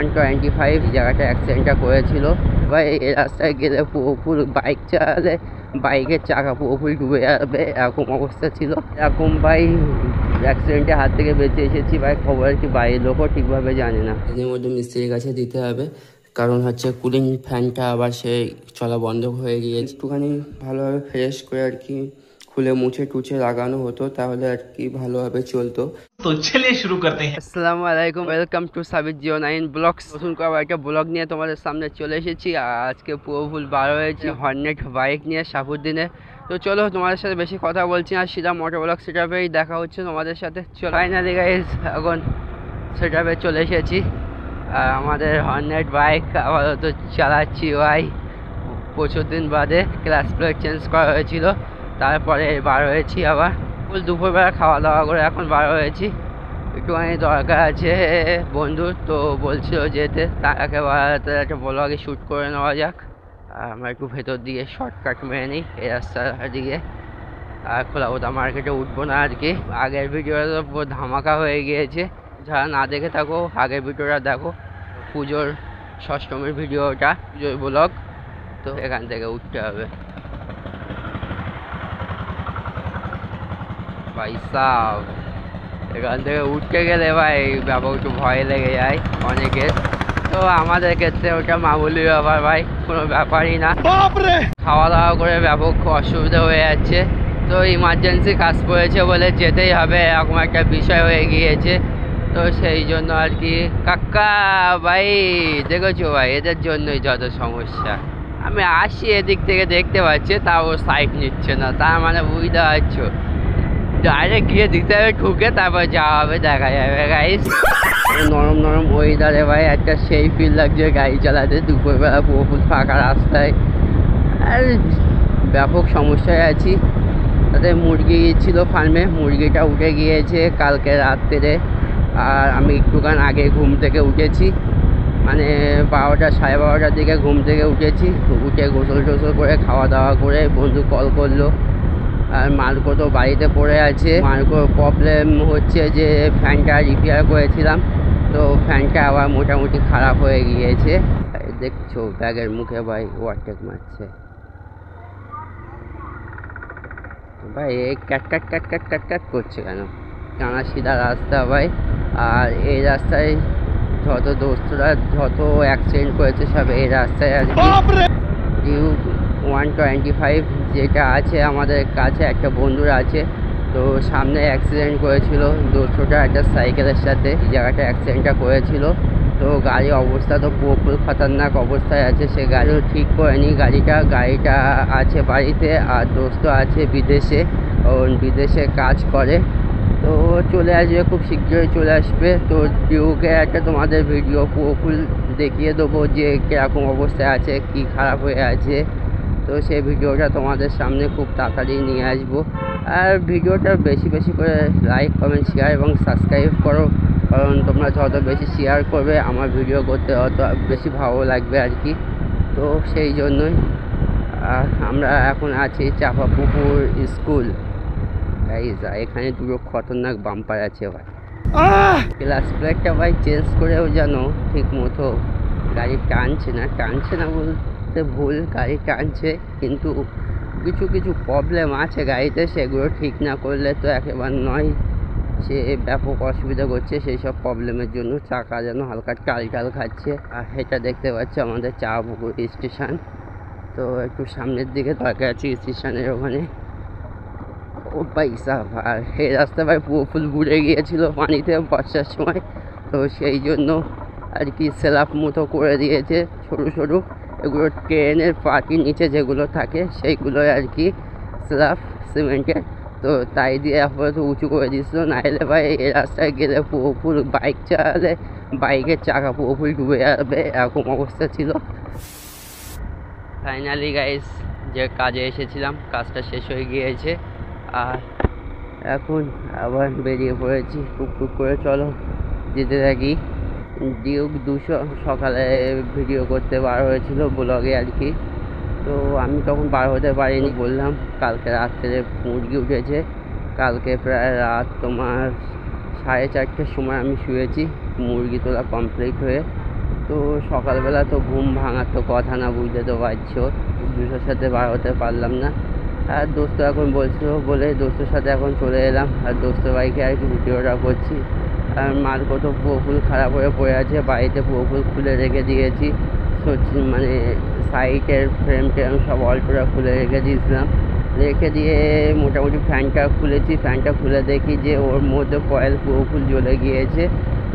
125 জায়গাটা অ্যাক্সিডেন্টটা করেছিল ভাই। এই রাস্তায় গেলে পুরো বাইক চালালে বাইকের চাকা পুরোপুরি ডুবে যাবে, এরকম অবস্থা ছিল। এরকম ভাই অ্যাক্সিডেন্টের হাত থেকে বেঁচে এসেছি ভাই। খবর কি বাড়ির লোকও ঠিকভাবে জানে না। এর মধ্যে মিস্ত্রির কাছে দিতে হবে, কারণ হচ্ছে কুলিং ফ্যানটা আবার সে চলা বন্ধ হয়ে গিয়েছে। একটুখানি ভালোভাবে ফ্রেশ করে আর কি খুলে মুছে টুছে লাগানো হতো, তাহলে আর কি ভালোভাবে চলতো। তো চলিয়ে শুরু করতে हैं। আসসালামু আলাইকুম, ওয়েলকাম টু সাবির09 ব্লগস। নতুন করে একটা ব্লগ নিয়ে তোমাদের সামনে চলে এসেছি। আজকে পুরো ফুল বার হয়েছি হর্নেট বাইক নিয়ে সাফুদ্দিনে। তো চলো তোমাদের সাথে বেশি কথা বলছি না, সিধা মোটর ব্লগ সেটআপেই দেখা হচ্ছে তোমাদের সাথে। চলো ফাইনালি গাইস এখন সেটআপে চলে এসেছি। আমাদের হর্নেট বাইক আপাতত চালাচ্ছি ভাই। প্রচুর দিন বাদে ক্লাস প্লেট চেঞ্জ করা হয়েছিল, তারপরে বার হয়েছি আবার। ফুল দুপুরবেলা খাওয়া দাওয়া করে এখন বার হয়েছি। একটুখানি দরকার আছে বন্ধুর, তো বলছিল যেতে, তাকে বাড়াতে একটা ব্লগে শ্যুট করে নেওয়া যাক। আর আমরা একটু ভেতর দিকে শর্টকাট মেরে নিই এই রাস্তার দিকে। আর খোলাবোতা মার্কেটে উঠবো না আর কি। আগের ভিডিওটা তো পুরো ধামাকা হয়ে গিয়েছে, যারা না দেখে থাকো আগের ভিডিওটা দেখো। পুজোর ষষ্ঠমীর ভিডিওটা, পুজোর ব্লগ। তো এখান থেকে উঠতে হবে ভাই সাহ। এখান থেকে উঠতে গেলে ভাই ব্যাপক একটু ভয় লেগে যায় অনেকের। তো আমাদের ক্ষেত্রে ওটা মামুলি ব্যাপার ভাই, কোনো ব্যাপারই না। খাওয়া দাওয়া করে ব্যাপক অসুবিধা হয়ে যাচ্ছে, তো ইমার্জেন্সি কাজ পড়েছে বলে যেতেই হবে, এরকম একটা বিষয় হয়ে গিয়েছে। তো সেই জন্য আর কি। কাকা ভাই দেখেছো ভাই, এদের জন্যই যত সমস্যা। আমি আসি এদিক থেকে দেখতে পাচ্ছি, তাও সাইড নিচ্ছে না, তার মানে বুঝতে পারছো ডাইরেক্ট গিয়ে দিতে হবে ঢুকে, তারপর যাওয়া হবে, দেখা যাবে গাইস। নরম নরম ওয়েদারে ভাই একটা সেই ফিল লাগছে গাড়ি চালাতে দুপুরবেলা পুরোপুর ফাঁকা রাস্তায়। আর ব্যাপক সমস্যায় আছি। তাতে মুরগি ছিল ফার্মে, মুরগিটা উঠে গিয়েছে কালকে রাত্রে। আর আমি একটুখান আগে ঘুম থেকে উঠেছি, মানে 12টা সাড়ে 12টার দিকে ঘুম থেকে উঠেছি। উঠে গোসল টোসল করে খাওয়া দাওয়া করে বন্ধু কল করলো। আর মার্কো তো বাড়িতে পড়ে আছে। মার্কোর প্রবলেম হচ্ছে যে ফ্যানটা রিপেয়ার করেছিলাম, তো ফ্যানটা আবার মোটামুটি খারাপ হয়ে গিয়েছে। দেখছো ব্যাগের মুখে ভাই ওভারটেক মারছে ভাই। এই cat cat cat cat cat cat করছে কেন? টানা সিধা রাস্তা ভাই। আর এই রাস্তায় যত দোস্তরা যত অ্যাক্সিডেন্ট করেছে সব এই রাস্তায় আর কি। ডিউক 125 যেটা আছে আমাদের কাছে, একটা বন্ধুর আছে, তো সামনে অ্যাক্সিডেন্ট করেছিল 200টা একটা সাইকেলের সাথে। জায়গাটা অ্যাক্সিডেন্টটা করেছিল, তো গাড়ির অবস্থা তো পুরোপুরি খতরনাক অবস্থায় আছে। সে গাড়িও ঠিক করেনি গাড়িটা আছে বাড়িতে, আর দোস্ত আছে বিদেশে, বিদেশে কাজ করে। তো চলে আসবে, খুব শীঘ্রই চলে আসবে। তো ডিউকে একটা তোমাদের ভিডিও পুরোপুরি দেখিয়ে দেবো যে কীরকম অবস্থায় আছে, কি খারাপ হয়ে আছে। তো সেই ভিডিওটা তোমাদের সামনে খুব তাড়াতাড়ি নিয়ে আসবো। আর ভিডিওটা বেশি বেশি করে লাইক কমেন্ট শেয়ার এবং সাবস্ক্রাইব করো, কারণ তোমরা যত বেশি শেয়ার করবে আমার ভিডিও করতে অত বেশি ভালো লাগবে আর কি। তো সেই জন্যই আমরা এখন আছি চাঁপাপুকুর স্কুল। এখানে দুটো খতরনাক বাম্পার আছে ভাই। ক্লাস প্লেটটা ভাই চেঞ্জ করেও যেন ঠিক মতো গাড়ি টানছে না বলতে ভুল, গাড়ি টানছে, কিন্তু কিছু কিছু প্রবলেম আছে গাড়িতে, সেগুলো ঠিক না করলে তো একেবারে নয়। সে ব্যাপক অসুবিধা করছে সেই সব প্রবলেমের জন্য। চাকা যেন হালকা টাল খাচ্ছে। আর এটা দেখতে পাচ্ছি আমাদের চাঁপাপুকুর স্টেশন। তো একটু সামনের দিকে দরকার আছে স্টেশনের ওখানে। ও পয়সা ভাই, এই রাস্তা ভাই পুরো ফুল বুড়ে গিয়েছিল পানিতে বর্ষার সময়, তো সেই জন্য আর কি স্ল্যাব মতো করে দিয়েছে সরু সরু। এগুলো ট্রেনের পার্কির নিচে যেগুলো থাকে সেইগুলোই আর কি স্ল্যাব সিমেন্টের, তো তাই দিয়ে আপাতত উঁচু করে দিয়েছিল। নাহলে ভাই এই রাস্তায় গেলে পুরোপুর বাইক চালালে বাইকের চাকা পুরোপুরি ডুবে যাবে, এরকম অবস্থা ছিল। ফাইনালি গাইস যে কাজে এসেছিলাম কাজটা শেষ হয়ে গিয়েছে, আর এখন আবার বেরিয়ে পড়েছি টুকটুক করে। চলো যেতে থাকি। ডিউক 200 সকালে ভিডিও করতে বার হয়েছিল ব্লগে আর কি, তো আমি তখন বার হতে পারিনি। বললাম কালকে রাত্রে মুরগি উঠেছে, কালকে প্রায় রাত তোমার 4:30টার সময় আমি শুয়েছি মুরগি তোলা কমপ্লিট হয়ে। তো সকালবেলা তো ঘুম ভাঙার তো কথা না, বুঝতে তো পারছো, দুশোর সাথে বার হতে পারলাম না। আর দোস্ত এখন বলছিল বলে দোস্তর সাথে এখন চলে এলাম, আর দোস্তের বাইকে আর কি ভিডিওটা করছি। আর মার কত পুরোপুল খারাপ হয়ে পড়ে আছে, বাড়িতে পুরোপুল খুলে রেখে দিয়েছি, মানে সাইডের ফ্রেম ট্রেম সব অল্পটা খুলে রেখে দিয়েছিলাম। রেখে দিয়ে মোটামুটি ফ্যানটা খুলেছি, ফ্যানটা খুলে দেখি যে ওর মধ্যে কয়েল পুরোপুল জ্বলে গিয়েছে।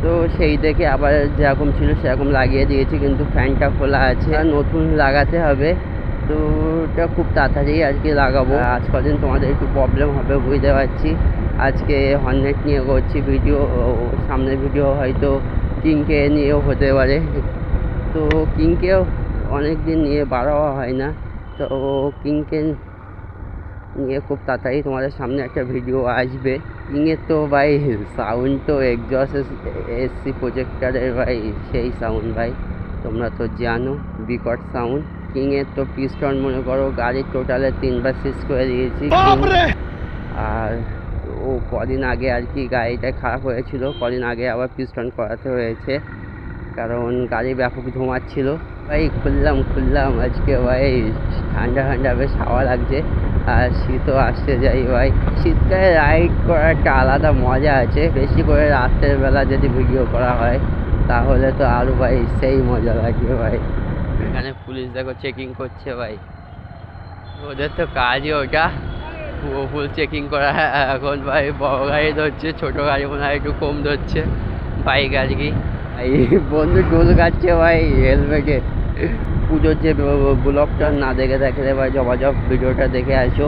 তো সেই দেখে আবার যেরকম ছিল সেরকম লাগিয়ে দিয়েছি, কিন্তু ফ্যানটা খোলা আছে, আর নতুন লাগাতে হবে। তো ওটা খুব তাড়াতাড়ি আজকে লাগাবো। আজ কদিন তোমাদের একটু প্রবলেম হবে বুঝতে পারছি। আজকে হর্নেট নিয়ে করছি ভিডিও, সামনের ভিডিও হয়তো কিংকে নিয়েও হতে পারে। তো কিংকেও অনেক দিন নিয়ে বাড়াওয়া হয় না, তো কিংকে নিয়ে খুব তাড়াতাড়ি তোমাদের সামনে একটা ভিডিও আসবে। কিংয়ের তো ভাই সাউন্ড তো এক্সজস্ট এসসি প্রজেক্টারের ভাই সেই সাউন্ড ভাই, তোমরা তো জানো বিকট সাউন্ড। কিংয়ের তো পিস্টন মনে করো গাড়ির টোটালে 3বার সিজ করে দিয়েছি। আর ও কদিন আগে আর কি গাড়িটা খারাপ হয়েছিল, কদিন আগে আবার পিস্টন করাতে হয়েছে, কারণ গাড়ি ব্যাপক ধোঁয়াচ্ছিল। ভাই খুললাম আজকে ভাই, ঠান্ডা ঠান্ডা বেশ হাওয়া লাগছে, আর শীতও আসতে যাই ভাই। শীতকালে রাইড করার একটা আলাদা মজা আছে, বেশি করে রাতের বেলা যদি ভিডিও করা হয় তাহলে তো আরও ভাই সেই মজা লাগবে ভাই। এখানে পুলিশ দেখো চেকিং করছে ভাই, ওদের তো কাজই ওটা, ফুল চেকিং করা। এখন ভাই বড় গাড়ি ধরছে, ছোটো গাড়ি মনে হয় একটু কম ধরছে, বাইক আর কি। এই বন্ধু ডোল কাটছে ভাই হেলমেটে। পুজোর যে ব্লগটা না দেখে দেখলে ভাই জবাজব ভিডিওটা দেখে আসো,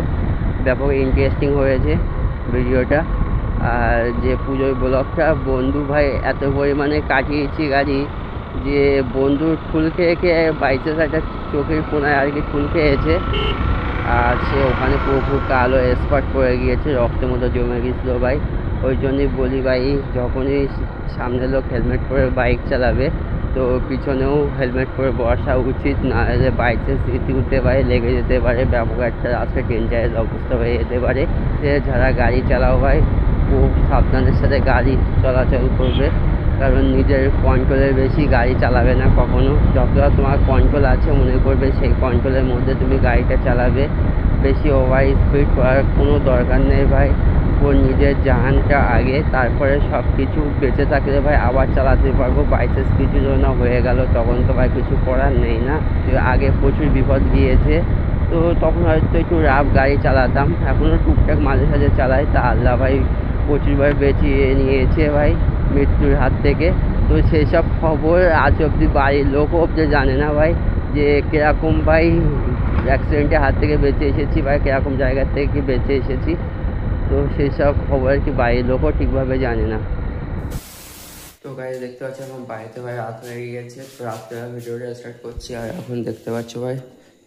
ব্যাপক ইন্টারেস্টিং হয়েছে ভিডিওটা। আর যে পুজোর ব্লগটা বন্ধু ভাই এত পরিমাণে কাটিয়েছি গাড়ি যে বন্ধুর ফুল খেয়ে খেয়ে বাইচেস একটা চোখের কোনায় আর কি ফুল খেয়েছে, আর সে ওখানে পুরো কালো স্পট পড়ে গিয়েছে, রক্তের মতো জমে গেছিলো ভাই। ওই জন্যই বলি ভাই যখনই সামনে লোক হেলমেট পরে বাইক চালাবে তো পিছনেও হেলমেট পরে বসা উচিত, না হলে বাইকের স্মৃতি উঠতে পারে, লেগে যেতে পারে, ব্যাপক একটা রাস্তায় ডেঞ্জারাস অবস্থা হয়ে যেতে পারে। যারা গাড়ি চালাও ভাই খুব সাবধানের সাথে গাড়ি চলাচল করবে, কারণ নিজের কন্ট্রোলের বেশি গাড়ি চালাবে না কখনো। যতটা তোমার কন্ট্রোল আছে মনে করবে সেই কন্ট্রোলের মধ্যে তুমি গাড়িটা চালাবে, বেশি ওভার স্পিড করার কোনো দরকার নেই ভাই। ওর নিজের জাহানটা আগে, তারপরে সব কিছু বেঁচে থাকলে ভাই আবার চালাতে পারবো। বাইচান্স কিছু জন্য হয়ে গেল তখন তো ভাই কিছু করার নেই না, আগে প্রচুর বিপদ গিয়েছে, তো তখন হয়তো একটু রাফ গাড়ি চালাতাম, এখনও টুকটাক মাঝে সাঝে চালাই, তা আল্লাহ ভাই প্রচুরবার বেঁচিয়ে নিয়েছে ভাই মৃত্যুর হাত থেকে। তো সেই সব খবর আজ অবধি বাড়ির লোকও অবধি জানে না ভাই, যে কীরকম ভাই অ্যাক্সিডেন্টের হাত থেকে বেঁচে এসেছি ভাই, কীরকম জায়গার থেকে বেঁচে এসেছি। তো সেই সব খবর আর কি বাড়ির লোকও ঠিকভাবে জানে না। তো গাড়ি দেখতে পাচ্ছি এখন বাড়িতে ভাই রাত হয়ে গেছে, তো রাত্রেবেলা ভিডিওটা স্টার্ট করছি। আর এখন দেখতে পাচ্ছ ভাই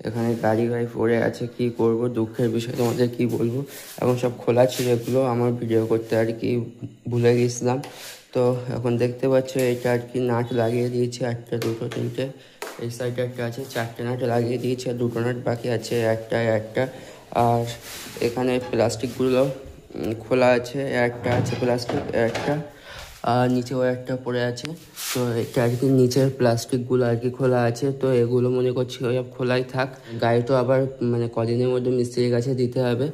এখানে গাড়ি পড়ে আছে, কি করব, দুঃখের বিষয় তোমাদের কি বলবো। এখন সব খোলা ছিল, এগুলো আমার ভিডিও করতে আর কি ভুলে গেছিলাম। তো এখন দেখতে পাচ্ছ এটা আর কি নাট লাগিয়ে দিয়েছি, একটা দুটো তিনটে, এই সাইডে একটা আছে, 4টে নাট লাগিয়ে দিয়েছি, আর 2টো নাট বাকি আছে, একটা। আর এখানে প্লাস্টিকগুলো খোলা আছে, একটা আছে প্লাস্টিক, একটা আর নিচেও একটা পড়ে আছে। তো এটা আর কি নিচের প্লাস্টিকগুলো আর কি খোলা আছে, তো এগুলো মনে করছি ওই খোলাই থাক। গাড়ি তো আবার মানে কদিনের মধ্যে মিস্ত্রির কাছে দিতে হবে,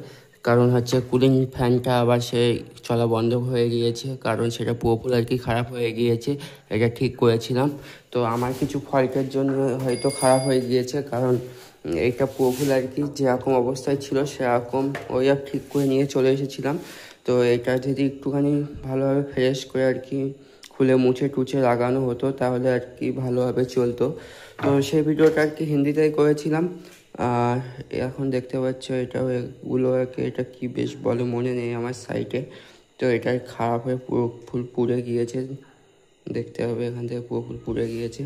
কারণ হচ্ছে কুলিং ফ্যানটা আবার সে চলা বন্ধ হয়ে গিয়েছে, কারণ সেটা পুরোপুরি আর কি খারাপ হয়ে গিয়েছে। এটা ঠিক করেছিলাম, তো আমার কিছু ফল্টের জন্য হয়তো খারাপ হয়ে গিয়েছে, কারণ এইটা পুরোপুরি আর কি যেরকম অবস্থায় ছিল সেরকম ওই ঠিক করে নিয়ে চলে এসেছিলাম। তো এটা যদি একটুখানি ভালোভাবে ফ্রেশ করে আর কি খুলে মুছে টুছে লাগানো হতো তাহলে আর কি ভালোভাবে চলতো। তো সেই ভিডিওটা আর কি হিন্দিতেই করেছিলাম। আর এখন দেখতে পাচ্ছ এগুলো আর কি, এটা কি বেশ বলে মনে নেই আমার সাইটে। তো এটা খারাপ হয়ে পুরো ফুল পুড়ে গিয়েছে, দেখতে হবে এখান থেকে পুরো ফুল পুড়ে গিয়েছে।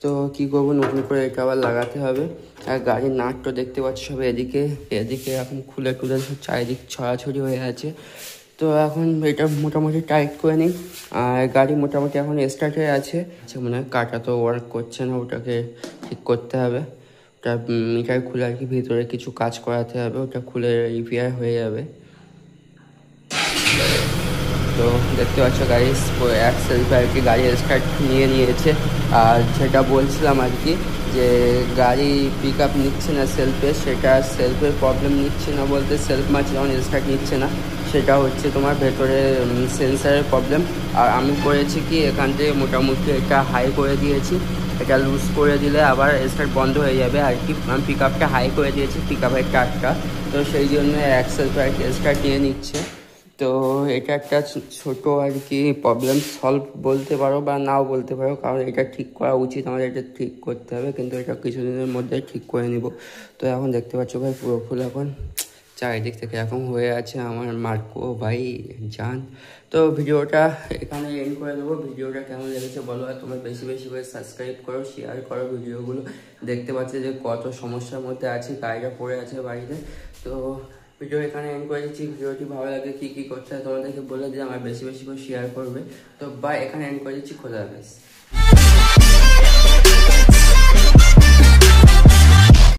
তো কি করব, নতুন করে এটা আবার লাগাতে হবে। আর গাড়ির নাটটা দেখতে পাচ্ছি সব এদিকে এখন খুলে সব চারিদিক ছড়াছড়ি হয়ে আছে। তো এখন এটা মোটামুটি টাইট করে নিই। আর গাড়ি মোটামুটি এখন স্টার্ট হয়ে আছে, মনে হয় কাটা তো ওয়ার্ক করছে না, ওটাকে ঠিক করতে হবে। ওটা মিটার খুলে আর কি ভিতরে কিছু কাজ করাতে হবে, ওটা খুলে রিপেয়ার হয়ে যাবে। তো দেখতে পাচ্ছ গাইস এক সেলফে আর কি গাড়ি স্টার্ট নিয়েছে। আর যেটা বলছিলাম আর কি যে গাড়ি পিক আপ নিচ্ছে না সেলফে, সেটা সেলফের প্রবলেম নিচ্ছে না বলতে সেলফ মারছে যখন স্টার্ট নিচ্ছে না, সেটা হচ্ছে তোমার ভেতরে সেন্সারের প্রবলেম। আর আমি করেছি কি এখান থেকে মোটামুটি এটা হাই করে দিয়েছি, এটা লুজ করে দিলে আবার স্টার্ট বন্ধ হয়ে যাবে আর কি। আমি পিক আপটা হাই করে দিয়েছি, পিক আপের টার্টটা, তো সেই জন্য সেলফে আর কি স্টার্ট নিয়ে নিচ্ছে। তো এটা একটা ছোট আর কি প্রবলেম সলভ বলতে পারো বা নাও বলতে পারো, কারণ এটা ঠিক করা উচিত, আমাদের এটা ঠিক করতে হবে, কিন্তু এটা কিছুদিনের মধ্যে ঠিক করে নিব। তো এখন দেখতে পাচ্ছ ভাই পুরো ফুল এখন চারিদিক থেকে এখন হয়ে আছে আমার মার্কো ভাই জান। তো ভিডিওটা এখানে এন্ড করে দেবো। ভিডিওটা কেমন লেগেছে বলো, আর তোমরা বেশি বেশি করে সাবস্ক্রাইব করো, শেয়ার করো ভিডিওগুলো। দেখতে পাচ্ছি যে কত সমস্যার মধ্যে আছে, গাড়িটা পড়ে আছে বাড়িতে। তো ভিডিও এখানে এন্ড করে দিচ্ছি। ভিডিওটি ভালো লাগে কী কী করতে হয় তোমাদেরকে বলে দিলাম, আর বেশি বেশি করে শেয়ার করবে। তো বা এখানে এন্ড করে দিচ্ছি, খোদা হাফেজ।